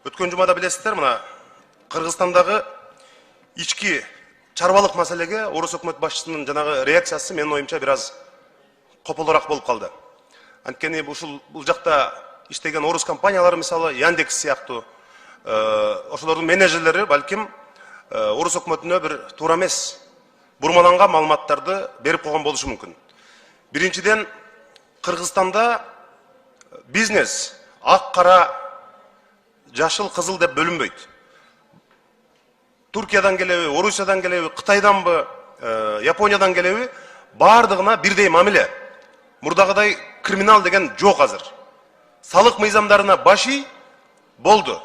Өткен жумада билесиздер, мына Кыргызстандагы ички чарбалык маселеге Орус өкмөт башчысынын жанагы реакциясы менин оюмча бир аз кополураак болуп калды. Анткени бул жакта иштеген орус компаниялары, мисалы Яндекс сыяктуу, ошолордун менеджерлери балким Орус өкмөтүнө бир туура эмес, бурмаланган маалыматтарды берип койгон болушу мүмкүн. Биринчиден, Кыргызстанда бизнес ак кара, жашыл кызыл деп бөлүнбөйт. Туркиядан келеби, Орусиядан келеби, Кытайданбы, Япониядан келеби, бардыгына бирдей мамиле. Мурдагыдай криминал деген жок азыр. Салык мыйзамдарына башый болду.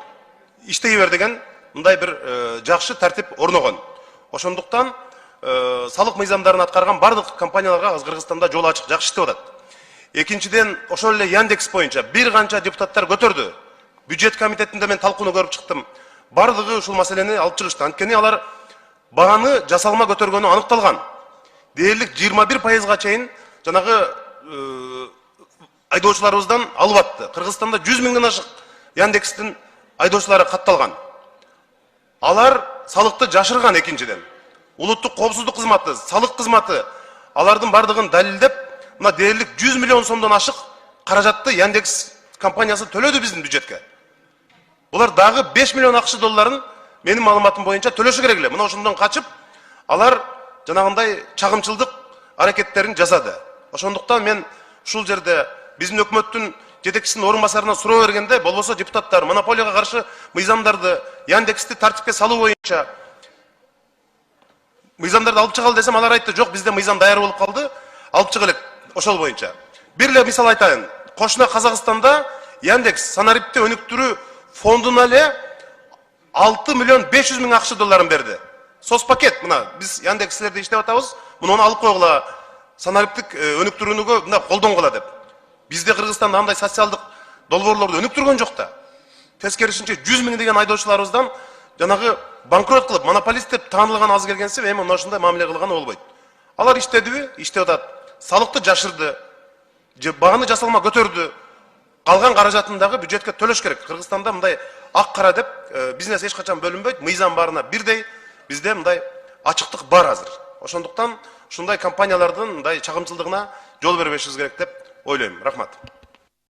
Иштей бер деген мындай бир жакшы тартип орногон. Ошондуктан салык мыйзамдарын аткарган бардык компанияларга Кыргызстанда жол ачык, жакшы иштеп атат. Экинчиден, ошол эле Яндекс боюнча бир канча депутаттар көтөрдү. Бюджет комитетинде мен талкууну көрүп чыктым. Бардыгы ушул маселени алып чыгышты. Анткени алар баганы жасалма көтөргөнү аныкталган. Дээрлик 21%га чейин жанагы айдоочуларыбыздан алып атты. Кыргызстанда 100 миңден ашык Яндекстин айдоочулары катталган. Алар салыкты жашырган. Экинчиден, улуттук коопсуздук кызматы, салык кызматы алардын бардыгын далилдеп, мына дээрлик 100 миллион сомдон ашык каражатты Яндекс компаниясы төлөдү биздин бюджетке. Булар дагы 5 миллион акш долларын менин маалыматым боюнча төлөшү керек эле. Мына ошондон качып, алар жанагындай чагымчылдык аракеттерин жасады. Ошондуктан мен ушул жерде биздин өкмөттүн жетекчисинин орун басарына суроо бергенде, болбосо депутаттар монополияга каршы мыйзамдарды, Яндексти тартипке салуу боюнча мыйзамдарды алып чыгалы десем, алар айтты, жок, бизде мыйзам даяр болуп калды, алып чыга элек ошол боюнча. Бир эле мисал айтайын. Кошуна Казакстанда Яндекс санарипти өнүктүрүү фондуна эле 6 миллион 500 миң акш долларын берди. Соцпакет, мына биз Яндекслерде иштеп атабыз, муну алып койгула, санариптик өнүктүрүүгө мына колдонгула деп. Бизде Кыргызстанда андай социалдык долбоорлорду өнүктүргөн жок да. Тескерисинче 100 миң деген айдоочуларыбыздан жанагы банкрот кылып, монополист деп таанылган аз келгенси, эми мына ушундай мамиле кылганы болбойт. Алар иштедиби? Иштеп атат. Салыкты жашырды, баганы жасалма көтөрдү. Калган каражатын дагы бюджетке төлөш керек. Кыргызстанда мындай ак кара деп бизнес эч качан бөлүнбөйт. Мыйзам баарына бирдей, бизде мындай ачыктык бар азыр. Ошондуктан ушундай компаниялардын мындай чагымчылдыгына жол бербешибиз керек деп ойлойм. Рахмат.